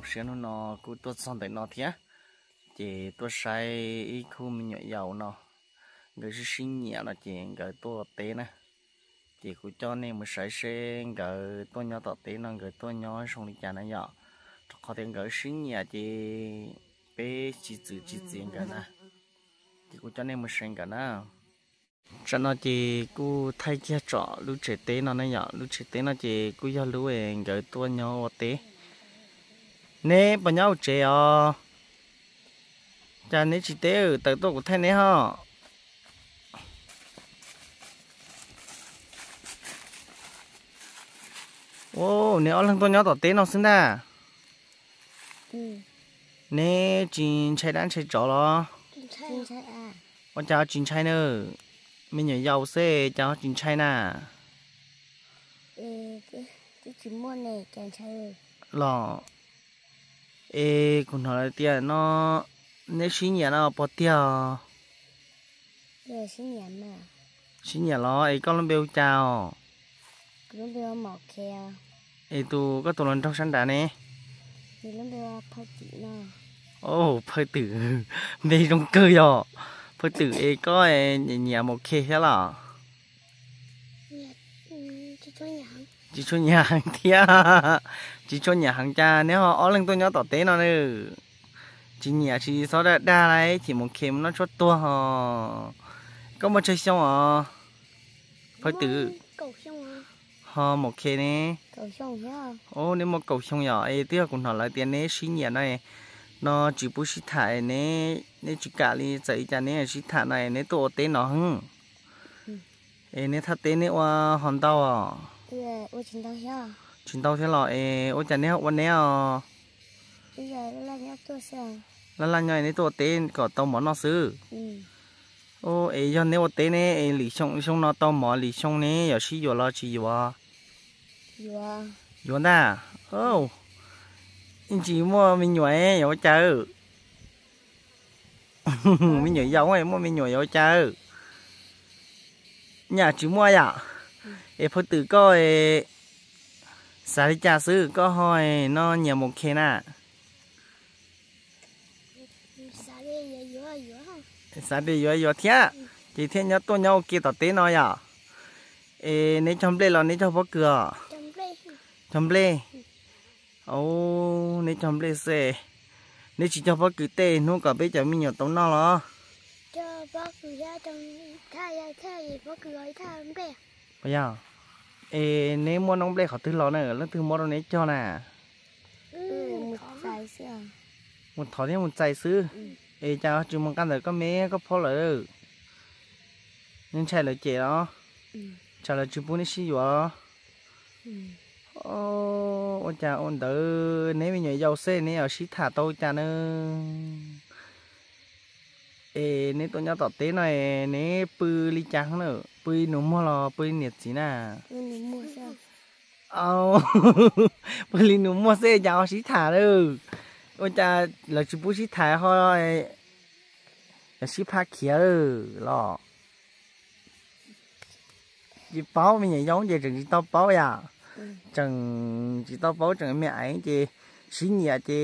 trong xuyên nó cứ tôi xong tới nó thế chỉ tôi sai ý khu mình nhỏ giàu nó người sẽ sinh nhẹ là chỉ người tôi tế nè chỉ cứ cho nên mình sai xe người tôi nhỏ tọt tế nó người tôi nhỏ xong đi chả nó nhỏ có thể người sinh nhẹ chỉ bé chỉ tự cái nè chỉ cứ cho nên mình sinh cái nào cho nó chỉ cứ thay chia trọ lúc trẻ tế nó nhỏ lúc trẻ tế nó chỉ cứ cho lúc ấy người tôi nhỏ tế nè bọn nhau trẻ à cha nè chỉ tế ở tới tôi cũng thay nè ha ô nè ở lần tôi nhỏ tỏ tế nó xứng đà nè chín chạy đàn chạy trọ lo con cháu chín chạy nữa mình nhớ giàu xe cháu chín chạy nè chỉ mua này chàng trai lò ê còn hỏi tiền nó nếu xin nhà nó bỏ tiền giờ xin nhà mà xin nhà lo ê con bêu chào con bêu mọc keo ê tu có tụi lần trong sân đá nè thì con bêu phơi tử nó ô phơi tử đây trong cơ rồi phơi tử ê có nhà một khe thế là chỉ cho nhà hàng thia chỉ cho nhà hàng cha nếu họ ở lên tôi nhớ tỏ tế nó nữa chỉ nhà chỉ sau đó đa này chỉ một kem nó cho tua họ có một chơi xong à phải tự họ một kem nè ô nếu một cầu xong nhỏ ấy tiếc cũng hỏi lại tiền nè xí nhà này nó chỉ bút xí thải nè nè chỉ cả đi giấy cha nè xí thải này nè tổ tế nó hưng ấy nè thật tế nè qua hòn tàu à ôi chính tao thế là ôi chả nèวันนี้bây giờ là nhóc tôi sang là nhoi này tôi tên có tao món nó xứ ô ấy cho nếu tên này ấy lì xong nó tao món lì xong này giờ xí vô lo chỉ vô vô nè ô anh chỉ mua mình nhoi vô chơi mình nhoi giàu ấy mua mình nhoi vô chơi nhà chỉ mua à ấy phải tự coi sao đi trả xứ có hỏi nó nhiều một khe nè sao đi vừa thế chỉ thế nhớ tôi nhau kia tao té nói à ê nếu chấm lê là nếu cho bóc cửa chấm lê ô nếu chấm lê xe nếu chỉ cho bóc cửa tê nó cả bây giờ mình nhiều tống nó lo cho bóc cửa ra trong thay bóc cửa ấy thay bè bây giờ ê nếu mua nông lê họ thứ lo này nó thứ mua đâu nấy cho nè một thỏi thêm một trái sứ ê chào chú mong căn rồi có mấy có phô lợi nhưng chạy lợi trẻ đó chào là chú bún đi xí vào ô chào ôn tử nếu mình nhảy dầu xe nếu ở xí thả tôi chào nữa ê nếu tôi nhớ tọt tế này nếu pư ly trắng nữa pư nụ mua lò pư nhiệt gì nè pư ly nụ mua xe chào xí thả nữa ôi cha là chú bút xí thả thôi là xí phá kia lo chị báo mình nhảy giống vậy chừng chị tao báo à chừng chị tao báo chừng mẹ ấy chị xí nhẹ chị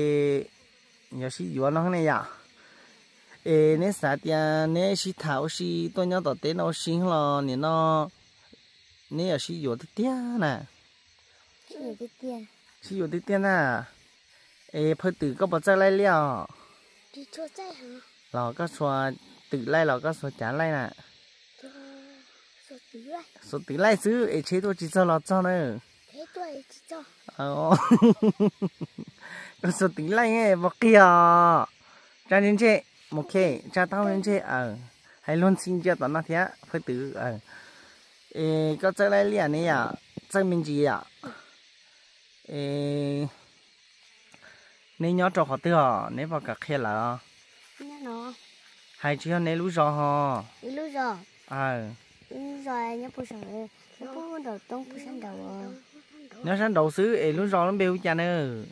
nhớ xí dùa nó này à ê nếu sao thì nếu xí thảo xí tôi nhớ tao tên nó xí lo nên nó nếu là xí dùa thì tiếc nè xí dùa thì tiếc nè ê phải tự có bao giờ lại liao lò có xóa tự lại lò có xóa chán lại nè số tự lại xứ ê chế tôi chỉ cho lò cho nữa có số tự lại nghe bọc kia cha đến chế một khe cha tao đến chế hay luôn xin cho tao nó thế phải tự ê có chơi lại liền này à chơi mình gì à ê nên nhớ cho họ tư họ nếu vào cả khe là hay chưa nếu lú giò họ lú giò nhớ bữa sáng nhớ bữa đầu tông bữa sáng đầu nhớ sáng đầu xứ ấy lú giò nó bêu cha nữa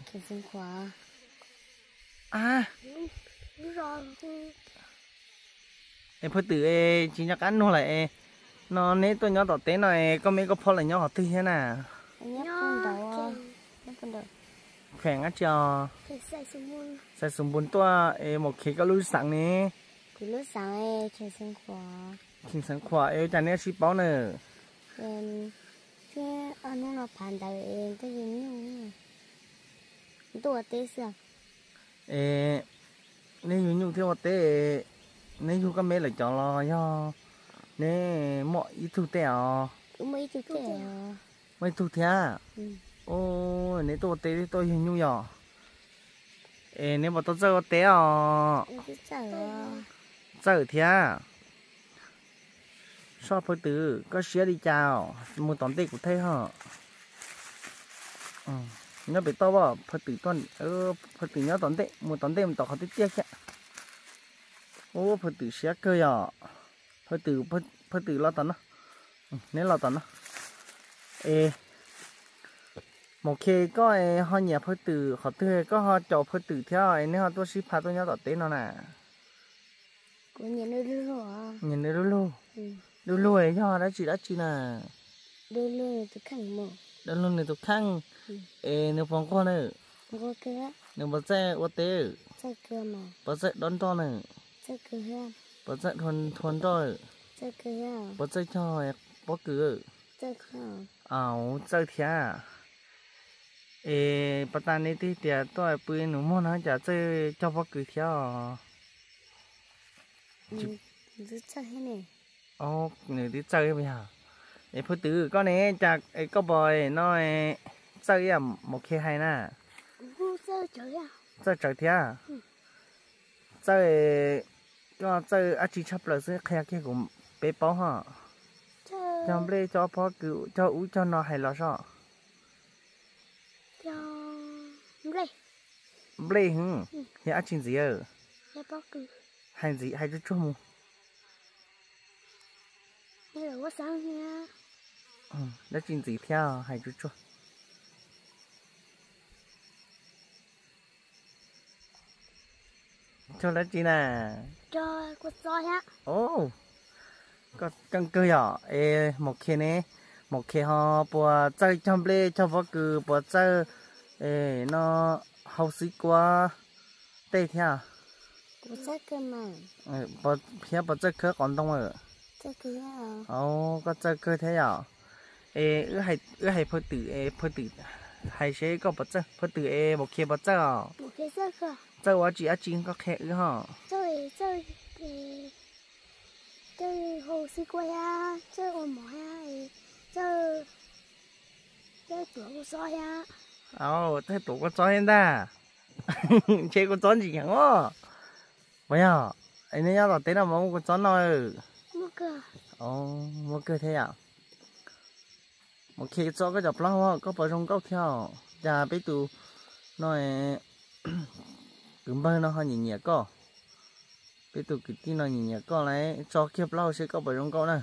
lú giò em phải tự chỉ nhắc ăn thôi lại nó nếu tôi nhớ tỏ tế này có mấy cái phô là nhớ họ tư thế nào nhớ phần đầu khỏe á cho sai sum bún tua một khi có lúa sẵn nè lúa sẵn trên sân khóa trên sân khóa cho nên ship báo nữa cái anh nó phản đại cái gì nhung tua tê sao nên nhung theo tê nên nhung cái mấy là chọn lo do nên mọi ý thu tèo mấy thu thea ô nếu tôi té tôi hình như nhỏ nếu mà tôi chơi té chơi thea sao phải từ có xía đi chào một tóm tê của thấy hả nhớ bị to vào phải từ con phải từ nhớ tóm tê một tóm tê mình tỏ khó tiết tiếc chứ ô phải từ xía cơ nhỏ phải từ lo tấn đó nếu lo tấn đó một khi có họ nhà phải từ họ thuê có họ chọn phải từ theo nếu họ tôi ship tôi nhớ tỏ tên nó nè nhìn nó đu lù ấy cho đã chỉ là đu lù tôi khăng mồ đu lù này tôi khăng nếu phong con nữa nếu bắt xe ô té bắt xe đón to nữa bắt xe thuần rồi bắt xe cho bắt cứ ảo chơi thia bắt ta này thì tôi bơi nụ môn nó chả chơi cho bắt cứ theo người đi chơi bây giờ phụ tử con này chặt có bòi nó chơi à một khi hay nè chơi thia chơi có chơi ăn chỉ chấp là sẽ khai cái cũng bé bao ha cho bê cho phó cứu cho ú cho nó hay lo sao bê thì ăn chuyện gì ở hay gì hay chút chút mu đó chuyện gì theo hay chút chút cho là chị nè cho con soi á ô có căng cơ nhỏ một khi này một khi họ bùa chơi trong bê cho vợ cứ bùa chơi nó hậu sĩ qua tây theo bùa chơi cơ mà bùa phía bùa chơi cơ còn đông rồi chơi cơ có chơi cơ thế à hay phơi tử hay sẽ có bùa chơi phơi tử một khi bùa chơi à một khi chơi cơ chơi quá chị ăn chín có khẽ hả chơi hồ sĩ quay ha chơi ôm mỏ ha chơi tuổi con soi ha thế tuổi con soi hen ta chơi con soi gì hả bây giờ anh ấy nhớ là tên nào mà con soi nói mua cơ thế à một khi cho cái dập lao có bao trong câu theo nhà bé tụ nói cứng bơ nó hơi nhẹ co bé tụ cái tin nó nhẹ co này cho kiếp lao sẽ có bao trong câu nè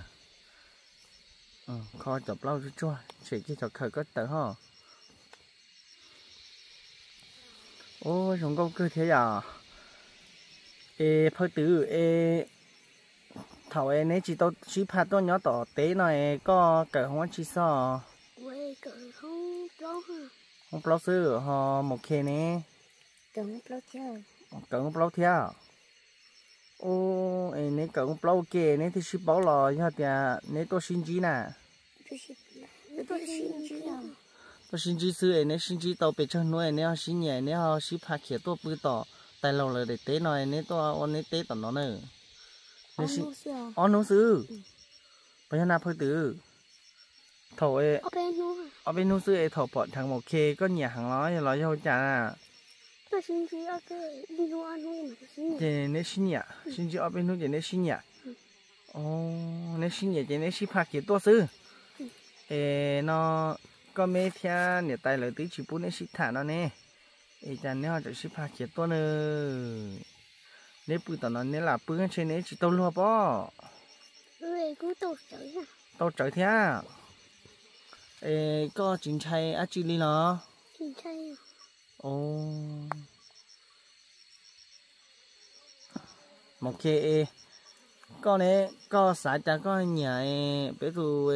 kho dập lao chua chỉ cái cho khởi có tờ ha ô trong câu cơ thế à phơi tử thầu này chỉ tao chỉ phạt tôi nhớ tỏ tế này có cỡ không chỉ sao không bao giờ họ một khi nè cỡ không bao theo ô này cỡ không bao kề này thì chỉ bảo là cho thì này tôi xin gì nè tôi xin gì xưa này xin gì tao bị chân nuôi này họ xin nhẹ này họ chỉ phạt khía tôi bự tỏ tại lâu là để tế này này tôi ôn này tế tao nó nữa nấu sư bây giờ nào phơi tử thầu ở bên nấu sư thầu bọn thằng một khê có nhà hàng nói cho chả thì nếu xin nhỉ xin chị ở bên nấu thì nếu xin nhỉ nếu xin nhỉ thì nếu xin phạt kiểu to sư nó có mấy thia để tay lời tí chỉ bốn nếu xin thả nó nè chả nếu họ chỉ xin phạt kiểu to nữa nếu bự tao nó nếu là bự trên nếu chỉ tao lúa bó tao trở thế có chín chay á chi li nó một khi con này có xả chả có nhà bé tụ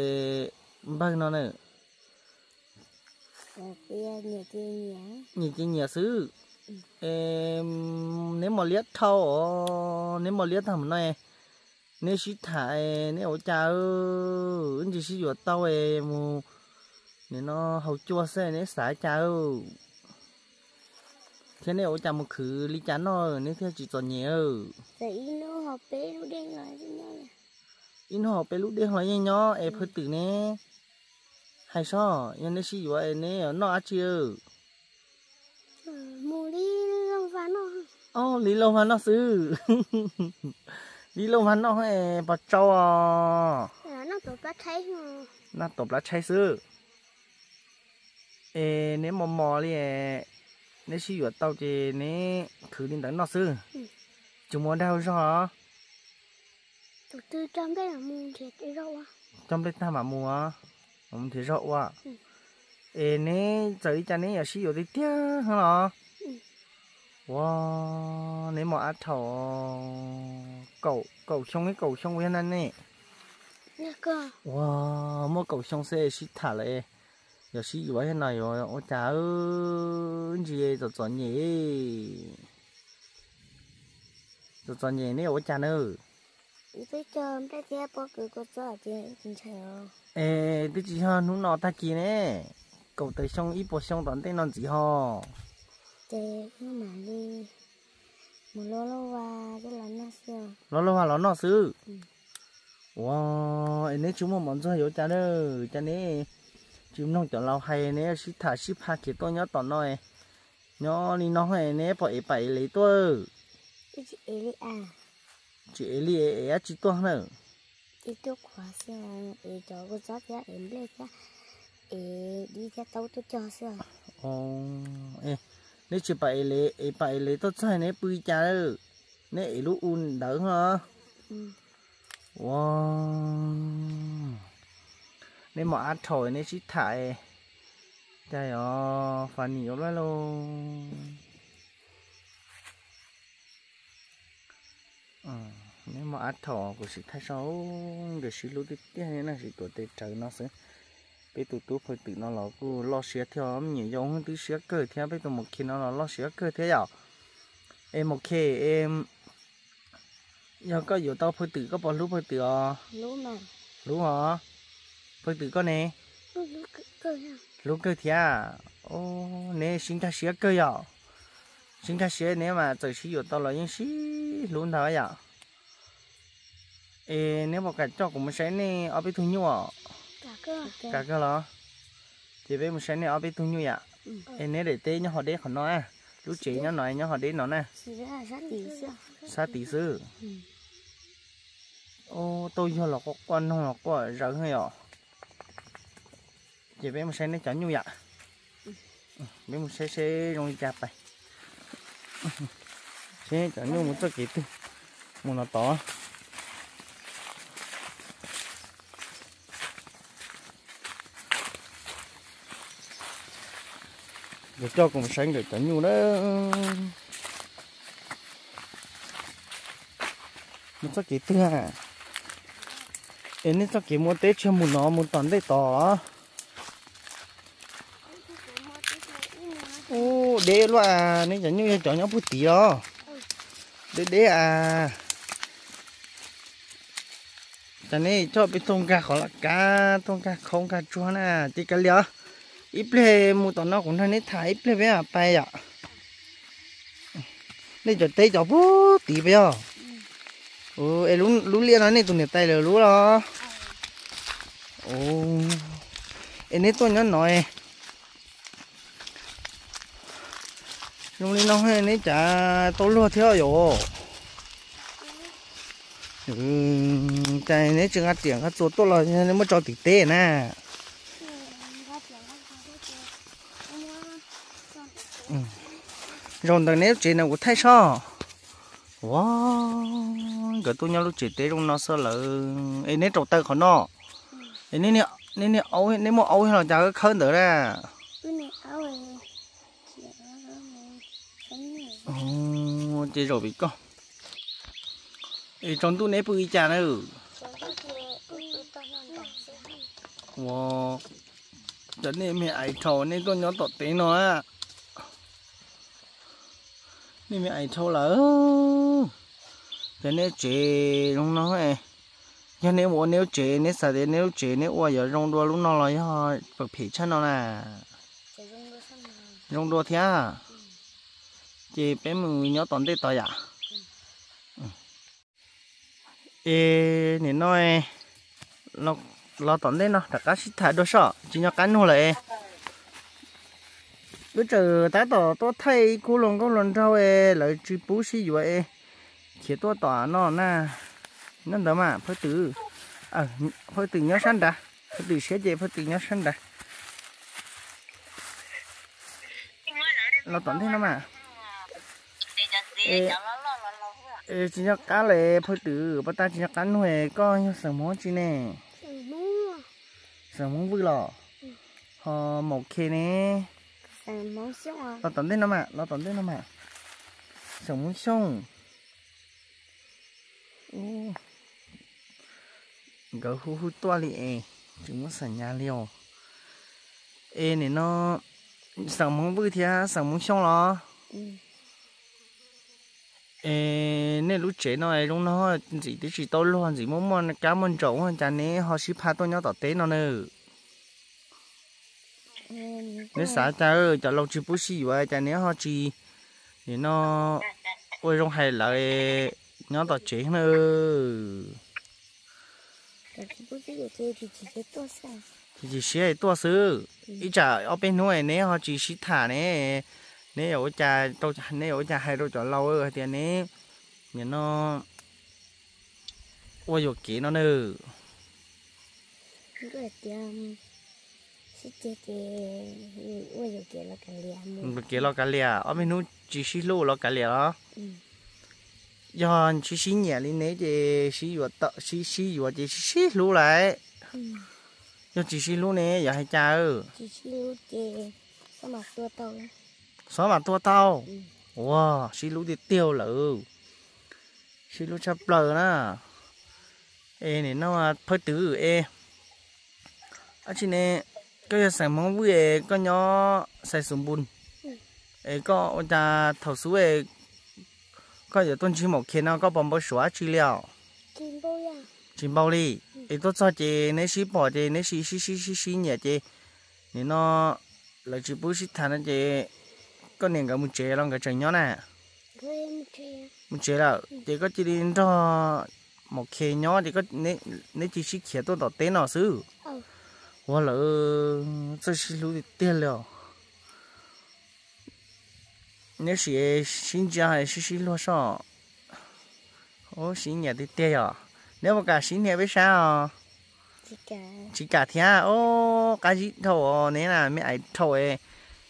bưng nó nữa Nhìn cái nhà xứ. Nếu mà liếc thâu, nếu mà liếc thầm này, nếu xí thải, nếu ở cha ơi, anh chỉ xí vừa tao em, nếu nó hậu chua xe, nếu xả cha ơi. Thế nếu ở cha một khử lý chán nó, nếu theo chỉ toàn nhẹ ơi. Tại nó học bé lúc đen lại với nhau nè. In họ bé lúc đen lại nhau, em hơi tự nè. Hay sao, nhưng nếu xí vừa nè, nó ăn chưa? Mù đi lâu và nó. Lý lâu mà nó xứ. Lý lâu mà nó hay bắt trâu à. Nó tụt lá cháy mà. Nó tụt lá cháy xứ. Nếu mà mò đi nếu xí vừa tao thì nếu khử đến tận nó xứ. Chúng muốn đau sao hả? Tụt tư trong đây là mù thiệt cái rau à. Trong đây ta mà mua không thì rậu à. Nếu chơi cho nên là xí vừa đi tiếc hả nó? Wow, nếu mà ăn thầu cậu xong với anh nè. Nè cơ. Wow, mua cậu xong xe xí thả lại. Giờ xí vừa thế này rồi, ôi cha ơi, gì rồi chọn nhỉ? Rồi chọn nhỉ nè ôi cha nữa. Tôi cho em thấy bố cứ có cho chị chính sao. Tôi chỉ ho nó nọ ta kia nè. Cậu tới xong ít bộ xong tận tên non chỉ ho. Chị nhưng mà đi một lô và cái là nó xưa. Nó nó xứ. Wow, nếu chúng mà món cho hiểu cha nữa, cha nè. Chúng nó chọn lâu hay nè, xí thả xí pha kia tôi nhớ tận nói. Nhớ đi nó hay nè, bỏ bảy lấy tôi. Chị Eli à. Chị Eli chị tôi nữa. Chị tôi khóa xưa, cho cô giáo ra em lên ra. Đi ra tàu tôi cho xưa. Nếu chị bảy lấy tôi sai nè bươi cha nữa. Nè lúc un đỡ hả? Wow. Nè mà ăn thổi nè xí thải. Trời ơi, phá nhiều lắm luôn. Nếu mà ăn thỏ của sĩ thái xấu để sĩ lúc tiếp theo này sĩ tuổi tết trời nó sẽ bây tụi tôi phải tự nó là cứ lo xía theo nhiều giống hơn từ xía cơ theo bây tụi một khi nó là lo xía cơ thế nào em một khi em giờ có nhiều tao phải tự có bao lúc phải tự lúc hả phải tự có nè lúc cơ thế à nè sinh ra xía cơ à sinh ra xía nếu mà trời xí nhiều tao là những xí luôn thôi à nếu mà cả cho cũng một sáng này ở bên thu nhiêu à cả cơ lo thì bên một sáng này ở bên thu nhiêu ạ nếu để tê nhá họ đế họ nói lúc chị nhá nói nhá họ đế nó nè 6 tỷ sư tôi cho là có quan không là có rỡ hay à thì bên một sáng này chọn nhiêu ạ bên một sáng sẽ rong chạp này sẽ chọn nhiêu một chút kỹ tư một nó to để cho cùng sáng để chọn nhiều đó một số kỹ tư à em nên cho kỹ mua tết cho một nó một tấn để tỏ để luôn à nên chọn nhiều chọn nhau bút tí đó để à cho nên cho bị tông cá khó là cá tông cá không cá chua nè tí cá liao ít lệ một tấn nó cũng thay thải ít lệ với à bay à nên cho tết cho bút tí bây giờ em lú liền nó này tụi này tay là lú đó em nên tôi nhớ nói lúc này nó hay nên chả tôi luôn theo rồi cái này chừng ăn tiền các chỗ tôi là nên mới cho tỷ tệ nè rồi đằng này chị nào cũng thấy sao wow cái tôi nhớ lúc chị tê trong nó sơ là ấy nét trâu tơ khó nó ấy nên ấu nên mà ấu là chả có khơi nữa ra chị rồi bị con trong tôi nếp bự chả nữa wow cho nên mẹ ấy trâu nên tôi nhớ tọt té nó á nên mẹ ấy trâu là cho nên chế lúc nó ấy cho nên muốn nếu chế nếu sao để nếu chế nếu qua giờ rong đua lúc nó là họ bật phỉ chân nó nè rong đua thế à chị bé mừng nhớ tọt té tỏi à ê nên nói lo tọt té nó tất cả xịt thải đồ sợ chỉ nhớ cắn thôi lại bây giờ ta tỏ tôi thấy cô lòng có lần sau lại chỉ bố xí vậy chỉ tôi tỏ nó nè nó đó mà phải từ phải từ nhớ sẵn đã phải từ xé gì phải từ nhớ sẵn đã nó tỏ thế nó mà chỉ nhớ cá lệ phải từ bắt ta chỉ nhớ cắn huề có nhớ sờ món chi nè sờ món vui lò họ một khi nè nó tận thế nó mà sống muốn xong gấu hu to lì chúng nó sẵn nhà liều này nó sống muốn vui thì sống muốn xong lo nên lúc trẻ nó ấy lúc nó chỉ tôi luôn chỉ muốn cá muốn trộn hơn chả nè họ ship hai tôi nhớ tỏ tế nó nữa nếu xã cha ơi cho lâu chưa bố xí vậy cha nếu họ chỉ thì nó ôi trong hay lại nhớ tao chế nữa thì chỉ xí to sư ít chả ở bên nuôi nếu họ chỉ xí thả nè nếu ở cha tôi nếu ở cha hay tôi cho lâu rồi thì nè thì nó ôi rồi kỹ nó nữa cái lo cá lìa ở bênนู้chỉ xí lô lo cá lìa đó do xí nhẹ lên đấy thì xí vừa tợ xí vừa thì xí lô lại do chỉ xí lô này giờ hay cha ơi chỉ xí lô thì xóa mặt tua tao wow xí lô thì tiêu lợ xí lô chắp lờ nè này nó phải từ ở trên này cái sản mong vui có nhỏ xài súng bùn có cha thầu số có giờ tuần chỉ một khi nó có bom bó xóa chi liệu chim bao đi tôi cho chị nếu xí bỏ chị nếu xí nhẹ chị nên nó là chỉ bố xí thằng nó chị có nên cả một chế lòng cả trời nhỏ nè một chế là chị có chỉ đi cho một khi nhỏ thì có nếu chỉ xí khía tôi đỏ té nó xứ哇了，这是路的电了。那是新疆还是路上？哦，新年的电呀。你不干新年为啥啊？只干天哦，干几头哦？你那没爱头诶，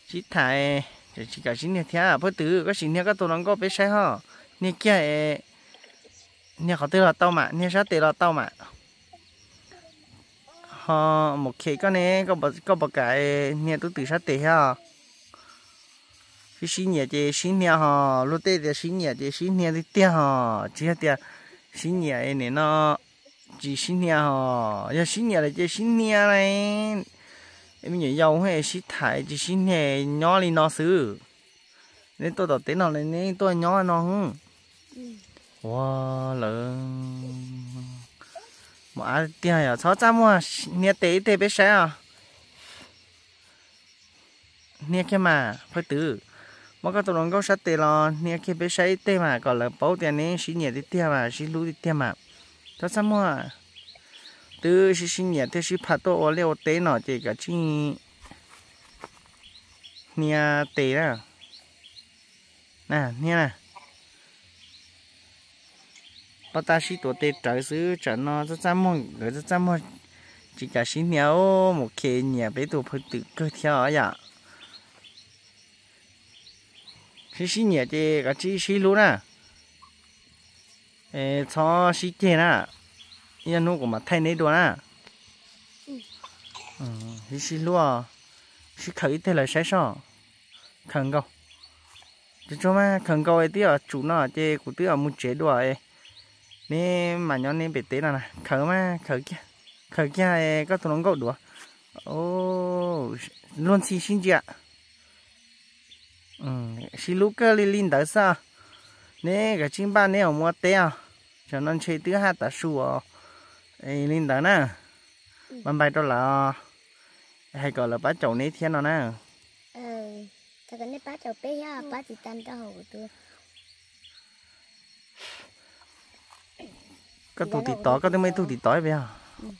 只台就只干新年天啊，不对，个新年个都能够为啥哈？你干诶，你好对了到嘛？你啥对了到嘛？họ một khi cái này có một cái nhà tôi tự sát tế ha cái xí nhà thì xí nhà họ lúc tết thì xí nhà thì xí nhà thì tiền họ chỉ là xí nhà này nó chỉ xí nhà họ giờ xí nhà là chỉ xí nhà này em nhớ giàu hay xí thải chỉ xí nhà nhỏ đi nó xứ nên tôi đọc tên nó này nên tôi nhỏ nó không wow lớn mà tiền à sáu trăm mà nhà tế tế biết sao à nhà cái mà phải tự mà có tụi nó có sát tế lo nhà cái biết sao tế mà còn là bảo tiền này xí nhà đi tiền mà xí lú đi tiền mà sáu trăm mà từ xí nhà tới xí phát tổ ở liệu tế nó chỉ cả chi nhà tế à nè nhà nè bắt ta xí tổ tê trái xứ chẳng nó rất chăm mong người rất chăm mong chỉ cả xí nhau một khi nhà bé tổ phải tự cơ theo ở nhà xí nhà thì cả xí luôn à cho xí tiền à yên nó cũng mà thay nấy đồ à xí luôn xí khởi thế là sai sao khẩn cầu cho mà khẩn cầu ấy tí ở chủ nó thì cũng tí ở một chế đồ ấy nè mà nhóm nè bị té là khởi mà khởi kia có tụi nó gọt đũa ô luôn xí xin chị ạ xí lúc cơ linh tới sao nè cái chim ba nè ở mua té à cho nên chơi thứ hai ta sủa ấy linh tới nè ban bài đó là hay gọi là bá chậu nè thiên nó nè thật cái này bá chậu bé ha bá chỉ tan cho hậu tôi có tụ thì tỏi có tới mấy tụ thì tỏi vậy à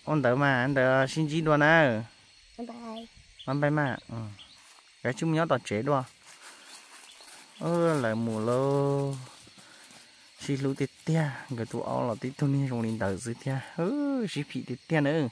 ông đỡ mà anh đỡ xin chỉ đùa nè ban bài mà cái chúng nhớ tọt chế đùa lại mùa lô xí lú tít tia người tụ ao là tít thôi nên trong linh đỡ dưới tia xí phì tít tia nữa